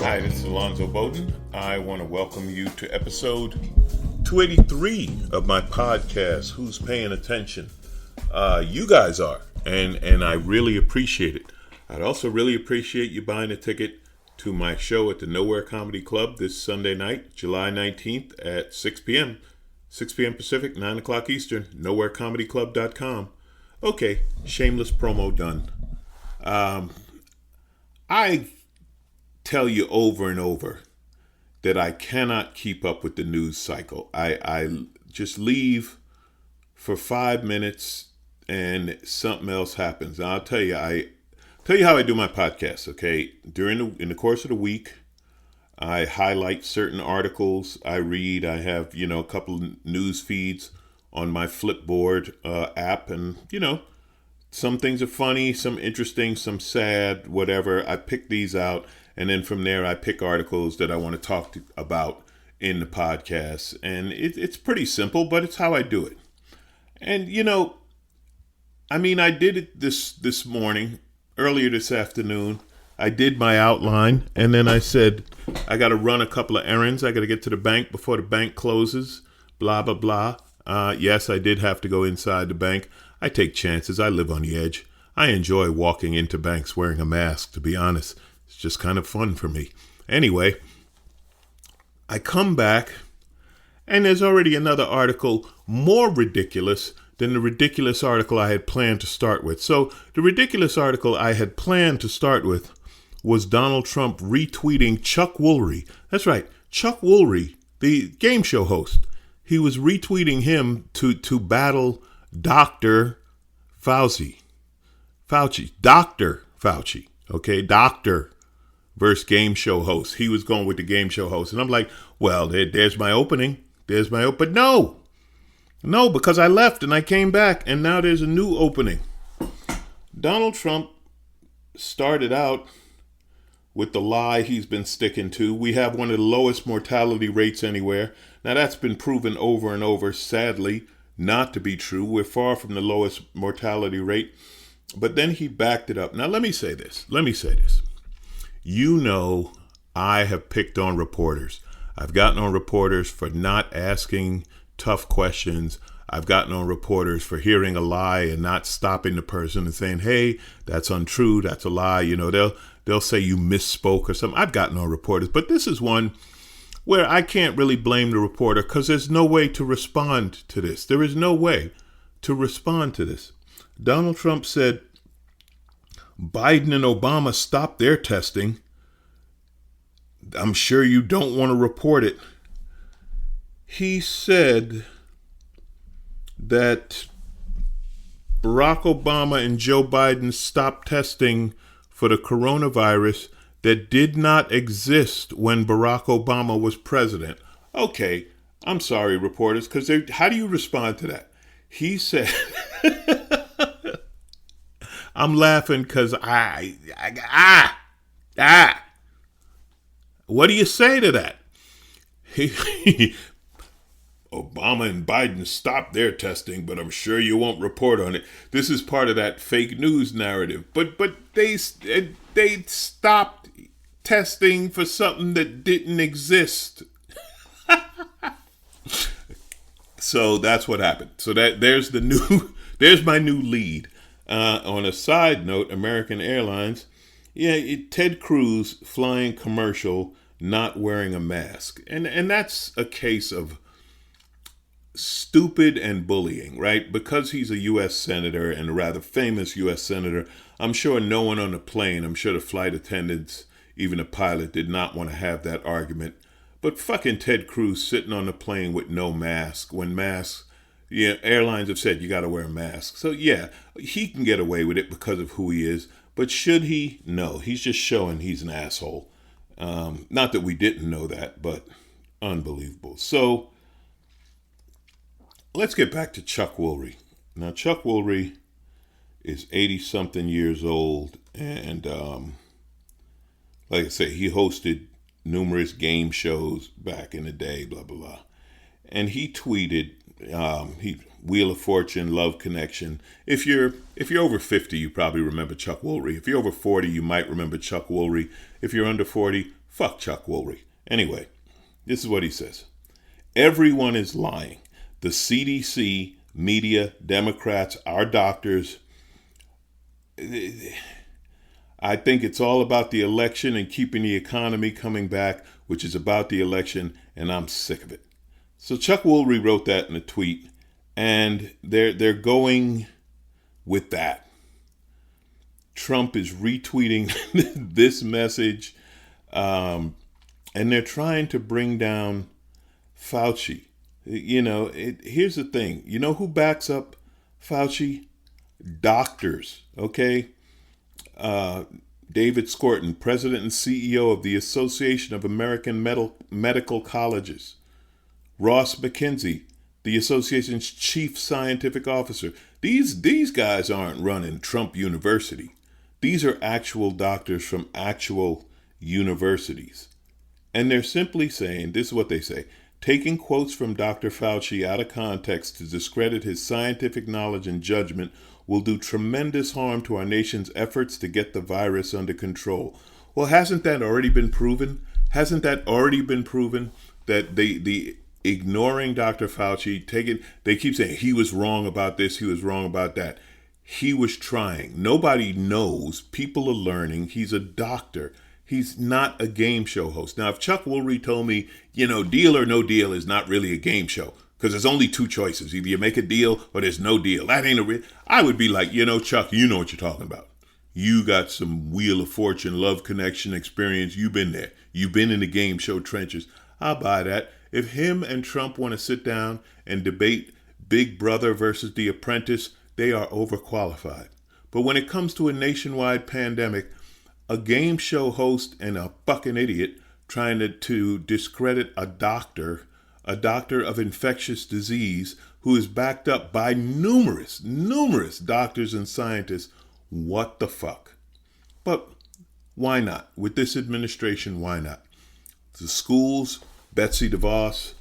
Hi, this is Alonzo Bodden. I want to welcome you to episode 283 of my podcast, Who's Paying Attention? You guys are, and I really appreciate it. I'd also really appreciate you buying a ticket to my show at the Nowhere Comedy Club this Sunday night, July 19th at 6 p.m. 6 p.m. Pacific, 9 o'clock Eastern, nowherecomedyclub.com. Okay, shameless promo done. I tell you over and over that I cannot keep up with the news cycle. I just leave for 5 minutes and something else happens. And I'll tell you how I do my podcast. Okay, in the course of the week, I highlight certain articles I read. I have a couple of news feeds on my Flipboard app, and some things are funny, some interesting, some sad, whatever. I pick these out. And then from there, I pick articles that I want to talk about in the podcast. And it's pretty simple, but it's how I do it. And, I did it this morning, earlier this afternoon. I did my outline, and then I said, I got to run a couple of errands. I got to get to the bank before the bank closes, blah, blah, blah. Yes, I did have to go inside the bank. I take chances. I live on the edge. I enjoy walking into banks wearing a mask, to be honest. It's just kind of fun for me. Anyway, I come back, and there's already another article more ridiculous than the ridiculous article I had planned to start with. So the ridiculous article I had planned to start with was Donald Trump retweeting Chuck Woolery. That's right, Chuck Woolery, the game show host. He was retweeting him to battle Dr. Fauci. Dr. Fauci. Okay, Dr. versus game show host. He was going with the game show host. And I'm like, well, there's my opening. But no, because I left and I came back and now there's a new opening. Donald Trump started out with the lie he's been sticking to. We have one of the lowest mortality rates anywhere. Now that's been proven over and over, sadly, not to be true. We're far from the lowest mortality rate. But then he backed it up. Now let me say this. I have picked on reporters. I've gotten on reporters for not asking tough questions. I've gotten on reporters for hearing a lie and not stopping the person and saying, hey, that's untrue, that's a lie. They'll say you misspoke or something. I've gotten on reporters. But this is one where I can't really blame the reporter because there's no way to respond to this. There is no way to respond to this. Donald Trump said Biden and Obama stopped their testing. I'm sure you don't want to report it. He said that Barack Obama and Joe Biden stopped testing for the coronavirus that did not exist when Barack Obama was president. Okay, I'm sorry, reporters, because how do you respond to that? He said, I'm laughing because what do you say to that? Obama and Biden stopped their testing, but I'm sure you won't report on it. This is part of that fake news narrative. But they stopped testing for something that didn't exist. So that's what happened. So there's my new lead. On a side note, American Airlines, Ted Cruz flying commercial, not wearing a mask. And that's a case of stupid and bullying, right? Because he's a U.S. senator and a rather famous U.S. senator, I'm sure no one on the plane, I'm sure the flight attendants, even the pilot, did not want to have that argument. But fucking Ted Cruz sitting on the plane with no mask, when masks, airlines have said you got to wear a mask. So he can get away with it because of who he is. But should he? No, he's just showing he's an asshole. Not that we didn't know that, but unbelievable. So let's get back to Chuck Woolery. Now, Chuck Woolery is 80-something years old, and like I say, he hosted numerous game shows back in the day, blah, blah, blah. And he tweeted, Wheel of Fortune, Love Connection. If you're over 50, you probably remember Chuck Woolery. If you're over 40, you might remember Chuck Woolery. If you're under 40, Fuck Chuck Woolery. Anyway, this is what he says. Everyone is lying. The CDC, media, Democrats, our doctors. I think it's all about the election and keeping the economy coming back, which is about the election, and I'm sick of it. So Chuck Woolery wrote that in a tweet, and they're going with that. Trump is retweeting this message, and they're trying to bring down Fauci. Here's the thing. You know who backs up Fauci? Doctors, okay? David Skorton, president and CEO of the Association of American Medical Colleges. Ross McKenzie, the association's chief scientific officer. These guys aren't running Trump University. These are actual doctors from actual universities. And they're simply saying, this is what they say, taking quotes from Dr. Fauci out of context to discredit his scientific knowledge and judgment will do tremendous harm to our nation's efforts to get the virus under control. Well, hasn't that already been proven? Hasn't that already been proven that the ignoring Dr. Fauci, they keep saying he was wrong about this, he was wrong about that. He was trying. Nobody knows. People are learning. He's a doctor. He's not a game show host. Now, if Chuck Woolery told me, Deal or No Deal is not really a game show, because there's only two choices. Either you make a deal or there's no deal. That ain't I would be like, Chuck, you know what you're talking about. You got some Wheel of Fortune, Love Connection experience. You've been there. You've been in the game show trenches. I'll buy that. If him and Trump want to sit down and debate Big Brother versus The Apprentice, they are overqualified. But when it comes to a nationwide pandemic, a game show host and a fucking idiot trying to discredit a doctor of infectious disease who is backed up by numerous doctors and scientists. What the fuck? But why not? With this administration, why not? The schools, Betsy DeVos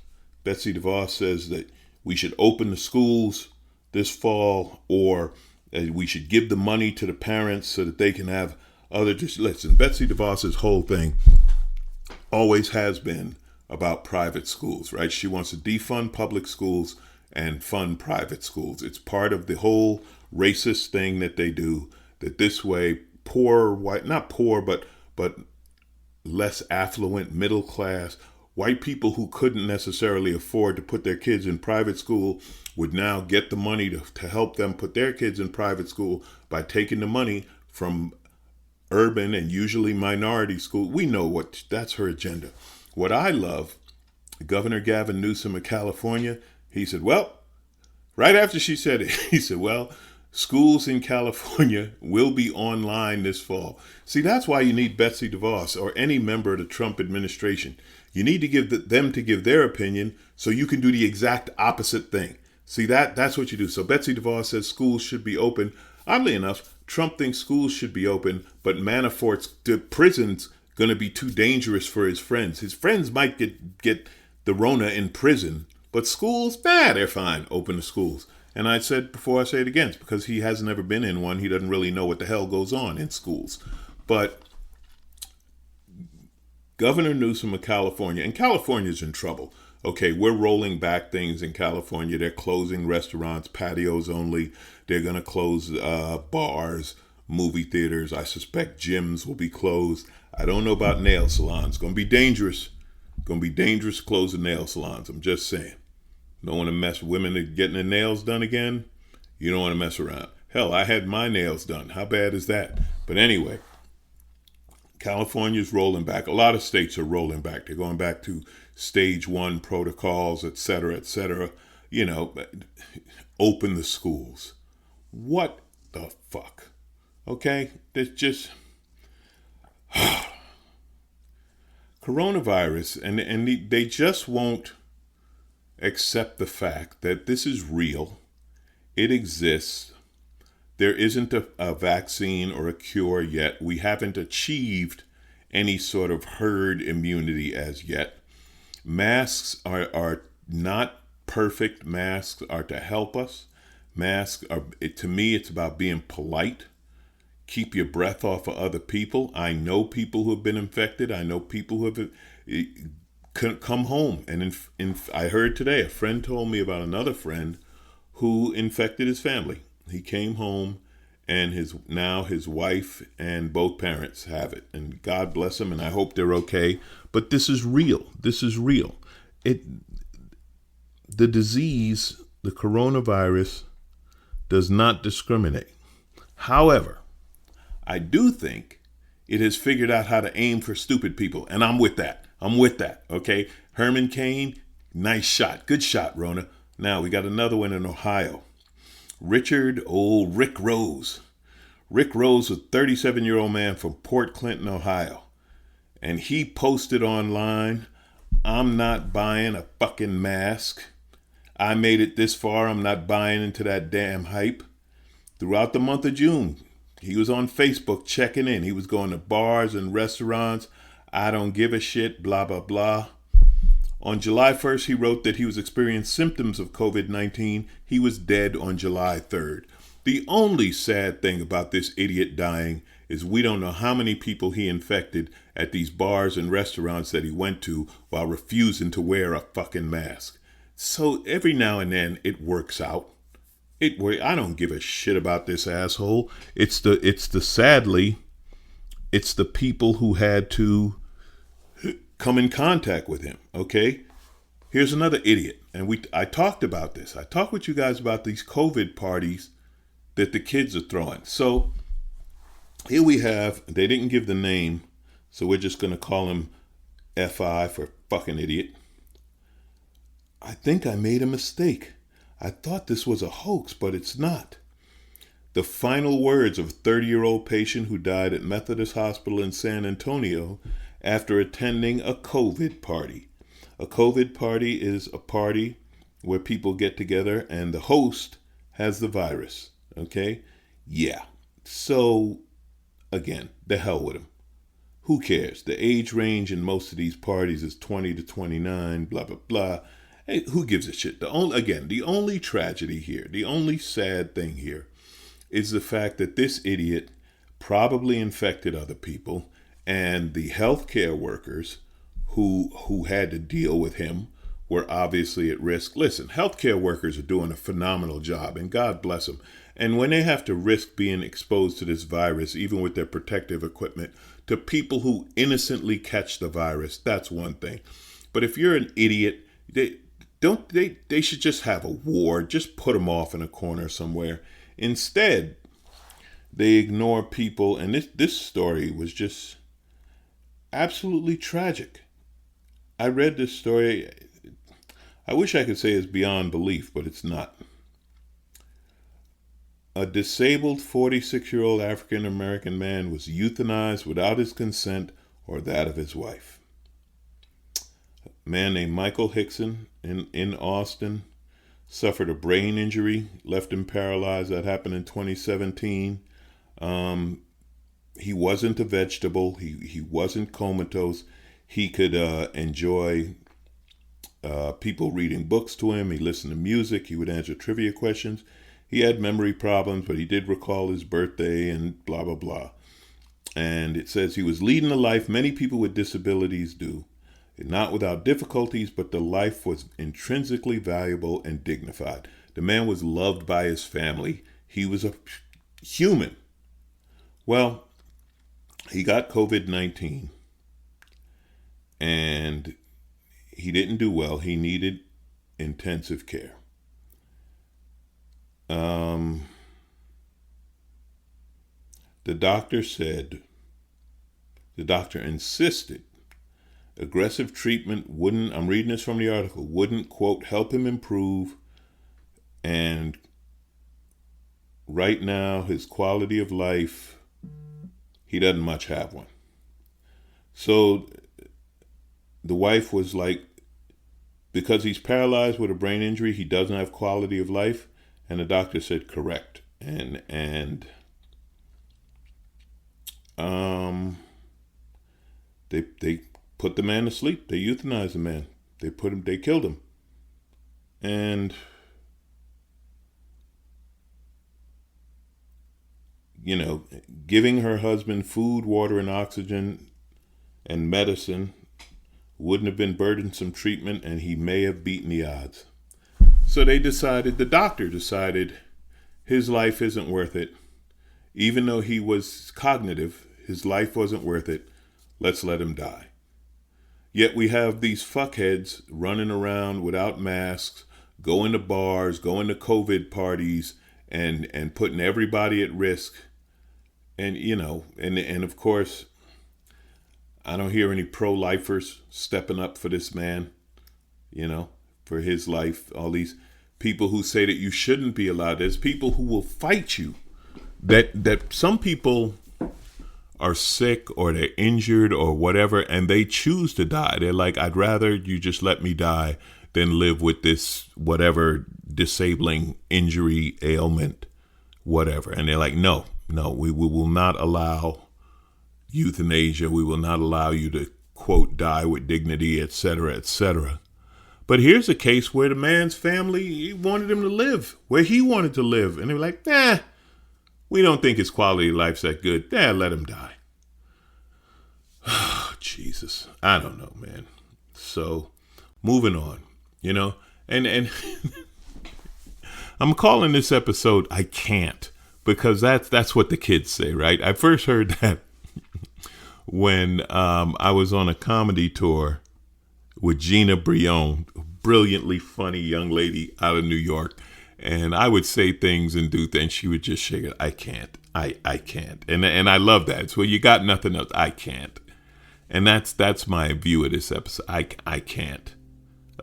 says that we should open the schools this fall, or we should give the money to the parents so that they can have listen, Betsy DeVos's whole thing always has been about private schools, right? She wants to defund public schools and fund private schools. It's part of the whole racist thing that they do, that this way poor white, not poor, but less affluent, middle class, white people who couldn't necessarily afford to put their kids in private school would now get the money to help them put their kids in private school by taking the money from urban and usually minority school. We know that's her agenda. What I love, Governor Gavin Newsom of California, he said, well, right after she said it, he said, well, schools in California will be online this fall. See, that's why you need Betsy DeVos or any member of the Trump administration. You need to give them to give their opinion so you can do the exact opposite thing. See, that's what you do. So Betsy DeVos says schools should be open. Oddly enough, Trump thinks schools should be open, but the prison's going to be too dangerous for his friends. His friends might get the Rona in prison, but schools, they're fine. Open the schools. And I said before, I say it again, it's because he hasn't ever been in one. He doesn't really know what the hell goes on in schools. But Governor Newsom of California, and California's in trouble. Okay, we're rolling back things in California. They're closing restaurants, patios only. They're going to close bars, movie theaters. I suspect gyms will be closed. I don't know about nail salons. It's going to be dangerous. Going to be dangerous closing nail salons. I'm just saying. Don't want to mess with women getting their nails done again. You don't want to mess around. Hell, I had my nails done. How bad is that? But anyway, California's rolling back. A lot of states are rolling back. They're going back to stage 1 protocols, et cetera, et cetera. Open the schools. What the fuck? Okay? There's just coronavirus, and they just won't accept the fact that this is real. It exists. There isn't a vaccine or a cure yet. We haven't achieved any sort of herd immunity as yet. Masks are not perfect. Masks are to help us. Masks are, to me, it's about being polite. keep your breath off of other people. I know people who have been infected. I know people who have come home. And I heard today, a friend told me about another friend who infected his family. He came home and his wife and both parents have it. And God bless them, and I hope they're okay. But this is real. This is real. The disease, the coronavirus, does not discriminate. However, I do think it has figured out how to aim for stupid people. And I'm with that. Okay? Herman Cain, nice shot. Good shot, Rona. Now we got another one in Ohio. Rick Rose. Rick Rose was a 37-year-old man from Port Clinton, Ohio. And he posted online, I'm not buying a fucking mask. I made it this far. I'm not buying into that damn hype. Throughout the month of June, he was on Facebook checking in. He was going to bars and restaurants. I don't give a shit, blah, blah, blah. On July 1st, he wrote that he was experiencing symptoms of COVID-19. He was dead on July 3rd. The only sad thing about this idiot dying is we don't know how many people he infected at these bars and restaurants that he went to while refusing to wear a fucking mask. So every now and then it works out. I don't give a shit about this asshole. It's the people who had to come in contact with him. Okay. Here's another idiot. And I talked about this. I talked with you guys about these COVID parties that the kids are throwing. So here we have, they didn't give the name, so we're just going to call him FI for fucking idiot. I think I made a mistake. I thought this was a hoax, but it's not. The final words of a 30-year-old patient who died at Methodist Hospital in San Antonio after attending a COVID party. A COVID party is a party where people get together and the host has the virus. Okay? Yeah. So, again, the hell with him. Who cares? The age range in most of these parties is 20 to 29, blah, blah, blah. Hey, who gives a shit? The only tragedy here, the only sad thing here is the fact that this idiot probably infected other people, and the healthcare workers who had to deal with him were obviously at risk. Listen, healthcare workers are doing a phenomenal job, and God bless them. And when they have to risk being exposed to this virus, even with their protective equipment, to people who innocently catch the virus, that's one thing. But if you're an idiot, they should just have a ward, just put them off in a corner somewhere. Instead, they ignore people, and this story was just absolutely tragic. I read this story. I wish I could say it's beyond belief, but it's not. A disabled 46-year-old African-American man was euthanized without his consent or that of his wife. A man named Michael Hickson in Austin suffered a brain injury, left him paralyzed. That happened in 2017. He wasn't a vegetable. He wasn't comatose. He could enjoy people reading books to him. He listened to music. He would answer trivia questions. He had memory problems, but he did recall his birthday and blah, blah, blah. And it says he was leading a life many people with disabilities do. Not without difficulties, but the life was intrinsically valuable and dignified. The man was loved by his family. He was a human. Well, he got COVID-19 and he didn't do well. He needed intensive care. The doctor insisted aggressive treatment wouldn't, I'm reading this from the article, wouldn't, quote, help him improve. And right now, his quality of life, he doesn't much have one. So the wife was like, because he's paralyzed with a brain injury, he doesn't have quality of life. And the doctor said, correct. And they put the man to sleep. They euthanized the man. They killed him. And giving her husband food, water, and oxygen and medicine wouldn't have been burdensome treatment, and he may have beaten the odds. So the doctor decided his life isn't worth it. Even though he was cognitive, his life wasn't worth it. Let's let him die. Yet we have these fuckheads running around without masks, going to bars, going to COVID parties, and putting everybody at risk. And, and of course, I don't hear any pro-lifers stepping up for this man, for his life. All these people who say that you shouldn't be allowed. There's people who will fight you. That some people are sick or they're injured or whatever, and they choose to die. They're like, I'd rather you just let me die than live with this whatever disabling injury, ailment, whatever. And they're like, no, we will not allow euthanasia. We will not allow you to, quote, die with dignity, etc., etc. But here's a case where the man's family wanted him to live where he wanted to live. And they were like, we don't think his quality of life's that good. Let him die. Oh, Jesus. I don't know, man. So, moving on, and I'm calling this episode I Can't, because that's what the kids say, right? I first heard that when I was on a comedy tour with Gina Brion, a brilliantly funny young lady out of New York. And I would say things and do things. She would just shake it. I can't. I can't. And I love that. It's you got nothing else. I can't. And that's my view of this episode. I can't.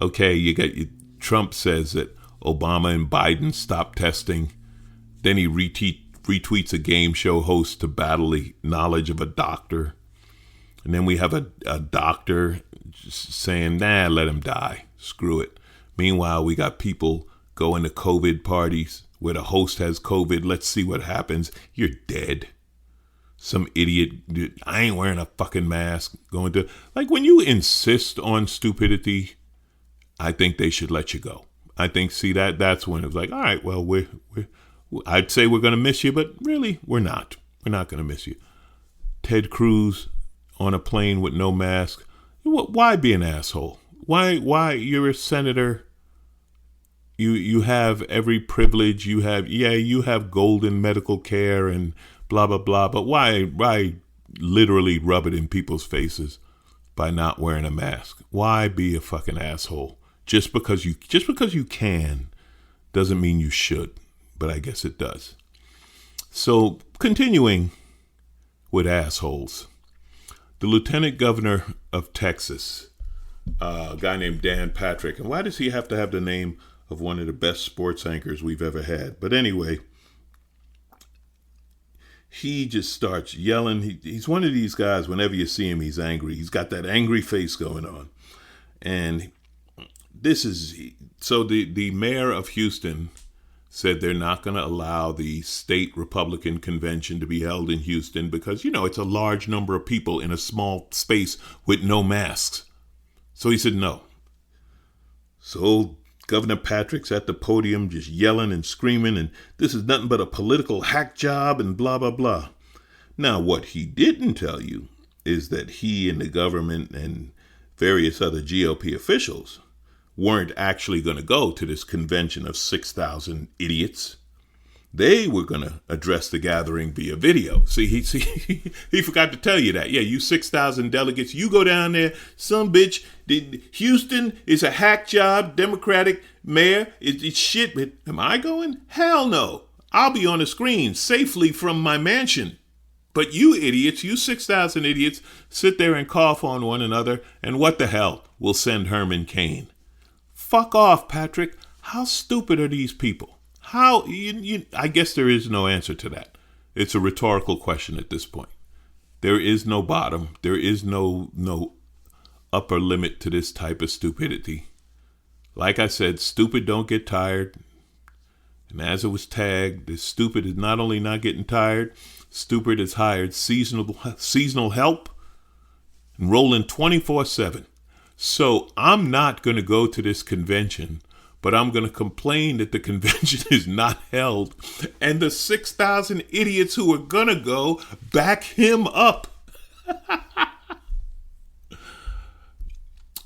Okay, Trump says that Obama and Biden stopped testing. Then he retweets a game show host to battle the knowledge of a doctor. And then we have a doctor just saying, let him die. Screw it. Meanwhile, we got people going to COVID parties where the host has COVID. Let's see what happens. You're dead. Some idiot. I ain't wearing a fucking mask. Going to, when you insist on stupidity, I think they should let you go. I think, that's when it was like, all right, well, I'd say we're going to miss you, but really, we're not. We're not going to miss you. Ted Cruz on a plane with no mask. Why be an asshole? Why you're a senator? You have every privilege. You have golden medical care and blah, blah, blah. But why literally rub it in people's faces by not wearing a mask? Why be a fucking asshole? Just because you can doesn't mean you should. But I guess it does. So continuing with assholes. The lieutenant governor of Texas, a guy named Dan Patrick. And why does he have to have the name of one of the best sports anchors we've ever had? But anyway, he just starts yelling. He's one of these guys, whenever you see him, he's angry. He's got that angry face going on. And so the mayor of Houston said they're not going to allow the state Republican convention to be held in Houston because, it's a large number of people in a small space with no masks. So he said no. So Governor Patrick's at the podium just yelling and screaming, and this is nothing but a political hack job and blah, blah, blah. Now, what he didn't tell you is that he and the government and various other GOP officials weren't actually going to go to this convention of 6,000 idiots. They were going to address the gathering via video. He forgot to tell you that. Yeah, you 6,000 delegates, you go down there. Some bitch, Houston is a hack job, Democratic mayor. It's shit, but am I going? Hell no. I'll be on the screen safely from my mansion. But you idiots, you 6,000 idiots, sit there and cough on one another, and what the hell? We'll send Herman Cain. Fuck off, Patrick. How stupid are these people? I guess there is no answer to that. It's a rhetorical question at this point. There is no bottom. There is no upper limit to this type of stupidity. Like I said, stupid don't get tired. And as it was tagged, this stupid is not only not getting tired, stupid has hired seasonal help and rolling 24/7. So I'm not going to go to this convention but I'm going to complain that the convention is not held, and the 6,000 idiots who are going to go back him up.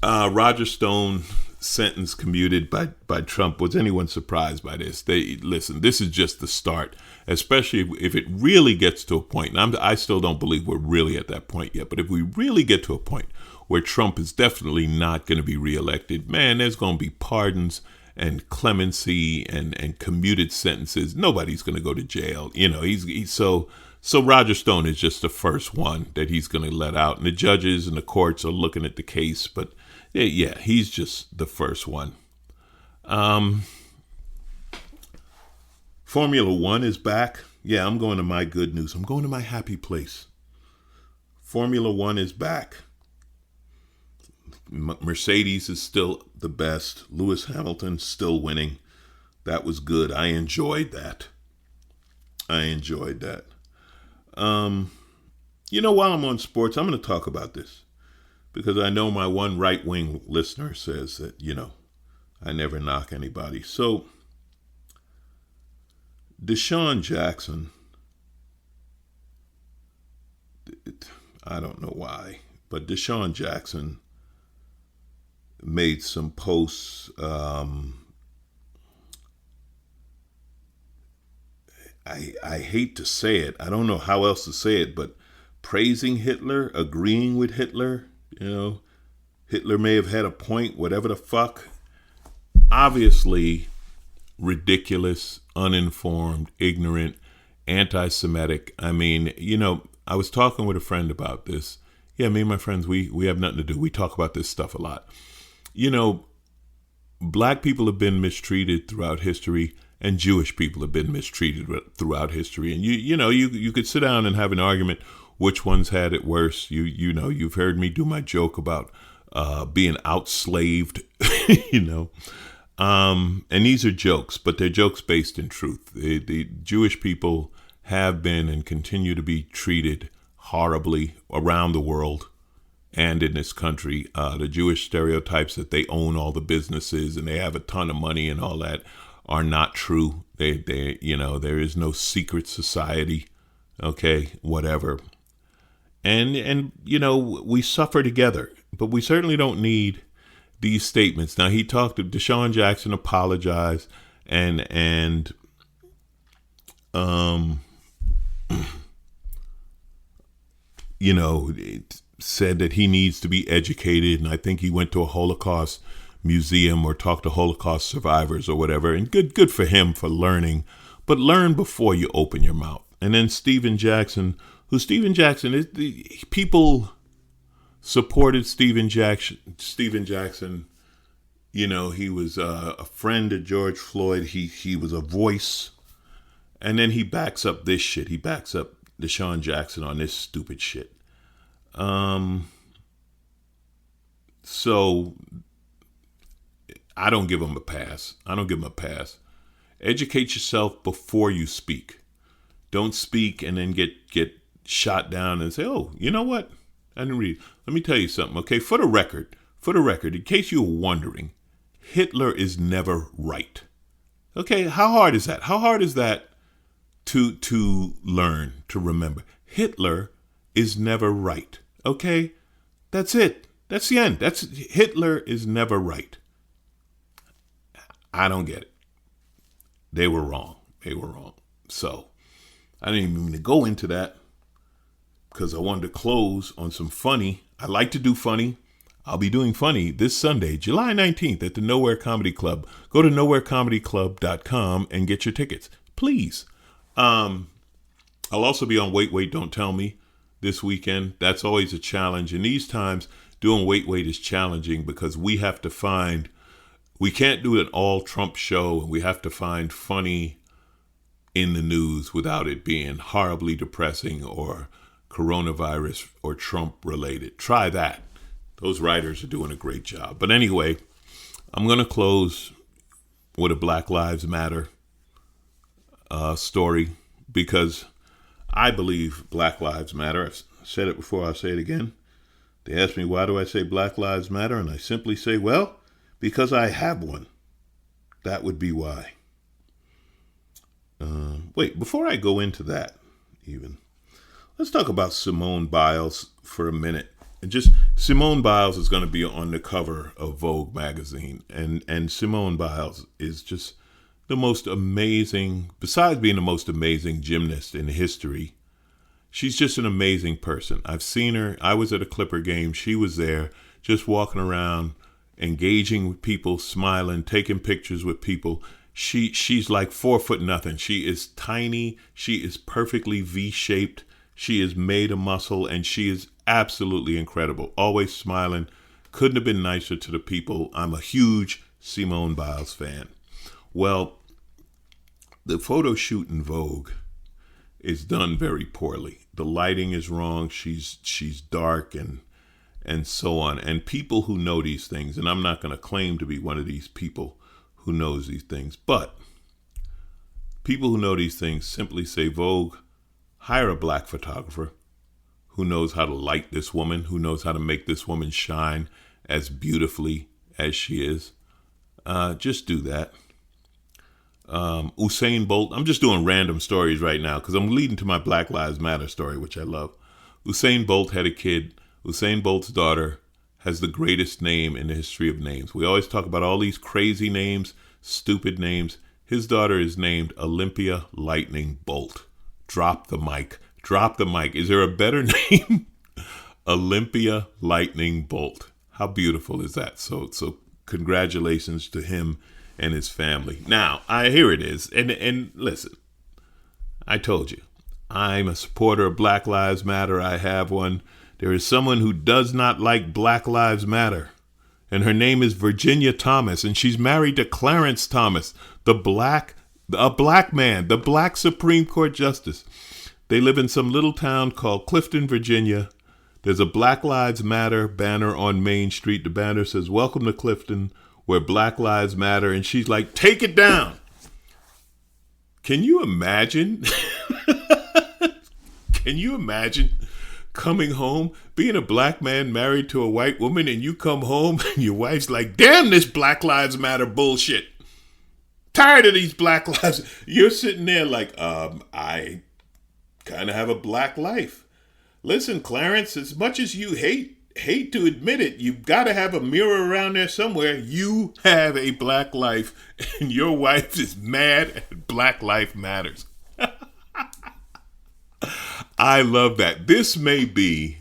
Roger Stone sentence commuted by Trump. Was anyone surprised by this? Listen, this is just the start, especially if it really gets to a point, and I still don't believe we're really at that point yet, but if we really get to a point where Trump is definitely not going to be reelected, man, there's going to be pardons and clemency and commuted sentences. Nobody's going to go to jail. He's so Roger Stone is just the first one that he's going to let out, and the judges and the courts are looking at the case, but yeah, he's just the first one. Formula One is back. Yeah, I'm going to my good news. I'm going to my happy place. Formula One is back. Mercedes is still the best. Lewis Hamilton still winning. That was good. I enjoyed that. While I'm on sports, I'm going to talk about this, because I know my one right-wing listener says that, I never knock anybody. So, Deshaun Jackson, I don't know why, but Deshaun Jackson made some posts. I hate to say it. I don't know how else to say it, but praising Hitler, agreeing with Hitler. Hitler may have had a point, whatever the fuck. Obviously, ridiculous, uninformed, ignorant, anti-Semitic. I mean, I was talking with a friend about this. Yeah, me and my friends, we have nothing to do. We talk about this stuff a lot. Black people have been mistreated throughout history, and Jewish people have been mistreated throughout history. And you could sit down and have an argument which one's had it worse. You've heard me do my joke about being outslaved, and these are jokes, but they're jokes based in truth. The Jewish people have been and continue to be treated horribly around the world and in this country. The Jewish stereotypes that they own all the businesses and they have a ton of money and all that are not true. There is no secret society. Okay, whatever. And we suffer together, but we certainly don't need these statements. Now, he talked to Deshaun Jackson, apologized, and it said that he needs to be educated, and I think he went to a Holocaust museum or talked to Holocaust survivors or whatever, and good for him for learning, but learn before you open your mouth. And then Stephen Jackson, people supported Stephen Jackson. He was a friend of George Floyd. He was a voice. And then he backs up this shit. He backs up Deshaun Jackson on this stupid shit. So I don't give him a pass. Educate yourself before you speak. Don't speak and then get shot down and say, oh, you know what? I didn't read. Let me tell you something, okay? For the record, in case you were wondering, Hitler is never right. Okay, how hard is that? How hard is that to learn, to remember? Hitler is never right. Okay? That's it. That's the end. Hitler is never right. I don't get it. They were wrong. So, I didn't even mean to go into that because I wanted to close on some funny. I like to do funny. I'll be doing funny this Sunday, July 19th at the Nowhere Comedy Club. Go to nowherecomedyclub.com and get your tickets, please. I'll also be on Wait, Don't Tell Me this weekend. That's always a challenge. In these times, doing Wait is challenging because we can't do an all Trump show, and we have to find funny in the news without it being horribly depressing or coronavirus or Trump related. Try that. Those writers are doing a great job. But anyway, I'm going to close with a Black Lives Matter story because I believe Black Lives Matter. I've said it before, I'll say it again. They ask me, why do I say Black Lives Matter? And I simply say, well, because I have one. That would be why. Wait, before I go into that, even, let's talk about Simone Biles for a minute. And just Simone Biles is going to be on the cover of Vogue magazine. And Simone Biles is just the most amazing, besides being the most amazing gymnast in history, she's just an amazing person. I've seen her. I was at a Clipper game. She was there just walking around, engaging with people, smiling, taking pictures with people. She's like 4'0". She is tiny. She is perfectly V-shaped. She is made of muscle, and she is absolutely incredible. Always smiling. Couldn't have been nicer to the people. I'm a huge Simone Biles fan. Well, the photo shoot in Vogue is done very poorly. The lighting is wrong. She's dark and so on. And people who know these things, and I'm not going to claim to be one of these people who knows these things, but people who know these things simply say, Vogue, hire a black photographer who knows how to light this woman, who knows how to make this woman shine as beautifully as she is. Just do that. Usain Bolt, I'm just doing random stories right now because I'm leading to my Black Lives Matter story, which I love. Usain Bolt had a kid. Usain Bolt's daughter has the greatest name in the history of names. We always talk about all these crazy names, stupid names. His daughter is named Olympia Lightning Bolt. Drop the mic. Drop the mic. Is there a better name? Olympia Lightning Bolt. How beautiful is that? So congratulations to him and his family. Now, here it is. And listen, I told you, I'm a supporter of Black Lives Matter. I have one. There is someone who does not like Black Lives Matter, and her name is Virginia Thomas, and she's married to Clarence Thomas, a black man, the black Supreme Court justice. They live in some little town called Clifton, Virginia. There's a Black Lives Matter banner on Main Street. The banner says, "Welcome to Clifton, where Black Lives Matter." And she's like, take it down. Can you imagine? Can you imagine coming home, being a black man married to a white woman, and you come home and your wife's like, damn this Black Lives Matter bullshit. Tired of these Black Lives. You're sitting there like, I kind of have a black life. Listen, Clarence, as much as you hate to admit it, you've got to have a mirror around there somewhere. You have a black life, and your wife is mad at Black Life Matters. I love that. This may be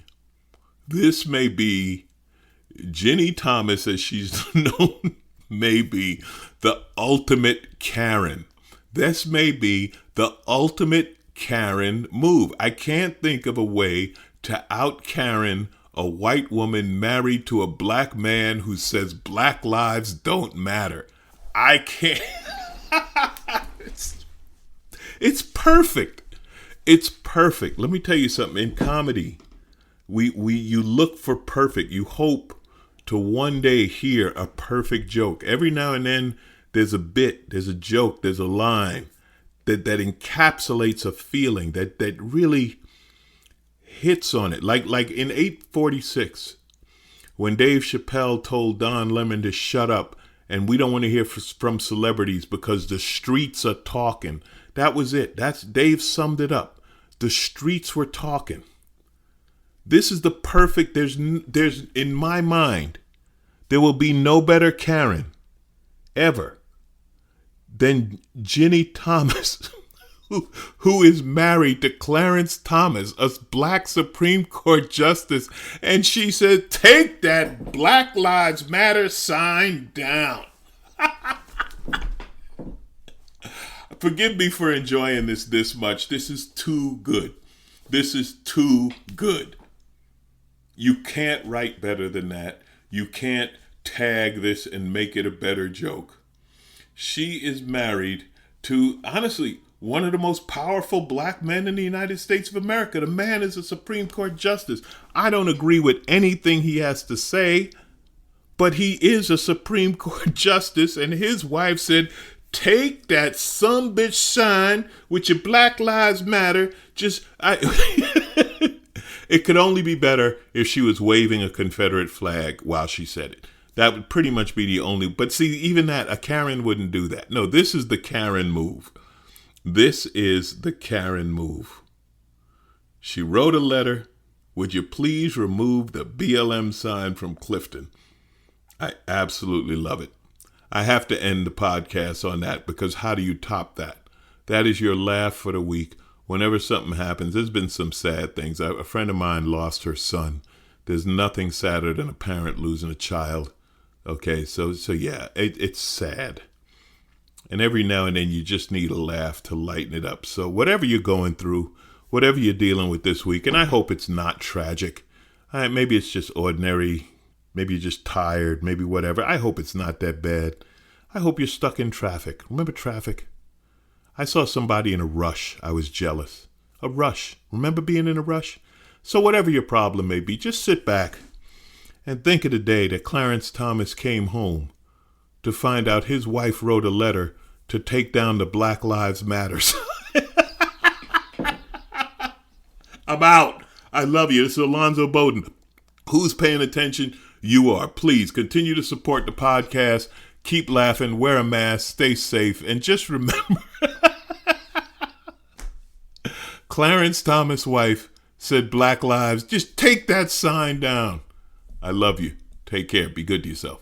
Ginny Thomas, as she's known, may be the ultimate Karen. This may be the ultimate Karen move. I can't think of a way to out Karen a white woman married to a black man who says black lives don't matter. I can't. It's perfect. It's perfect. Let me tell you something. In comedy, you look for perfect. You hope to one day hear a perfect joke. Every now and then there's a bit, there's a joke, there's a line that encapsulates a feeling that really hits on it. Like in 846, when Dave Chappelle told Don Lemon to shut up and we don't want to hear from celebrities because the streets are talking. That was it. Dave summed it up. The streets were talking. This is the perfect, there's in my mind, there will be no better Karen ever than Ginny Thomas, who is married to Clarence Thomas, a black Supreme Court justice. And she said, take that Black Lives Matter sign down. Forgive me for enjoying this much. This is too good. This is too good. You can't write better than that. You can't tag this and make it a better joke. She is married to, honestly, one of the most powerful black men in the United States of America. The man is a Supreme Court justice. I don't agree with anything he has to say, but he is a Supreme Court justice, and his wife said, take that sumbitch sign with your Black Lives Matter. It could only be better if she was waving a Confederate flag while she said it. That would pretty much be the only. But see, even that, a Karen wouldn't do that. No, this is the Karen move. This is the Karen move. She wrote a letter. Would you please remove the BLM sign from Clifton? I absolutely love it. I have to end the podcast on that because how do you top that? That is your laugh for the week. Whenever something happens, there's been some sad things. A friend of mine lost her son. There's nothing sadder than a parent losing a child. Okay, so yeah, it's sad. And every now and then you just need a laugh to lighten it up. So whatever you're going through, whatever you're dealing with this week, and I hope it's not tragic. Maybe it's just ordinary. Maybe you're just tired. Maybe whatever. I hope it's not that bad. I hope you're stuck in traffic. Remember traffic? I saw somebody in a rush. I was jealous. A rush. Remember being in a rush? So whatever your problem may be, just sit back and think of the day that Clarence Thomas came home to find out his wife wrote a letter to take down the Black Lives Matters. I'm out. I love you. This is Alonzo Bodden. Who's paying attention? You are. Please continue to support the podcast. Keep laughing. Wear a mask. Stay safe. And just remember, Clarence Thomas' wife said Black Lives. Just take that sign down. I love you. Take care. Be good to yourself.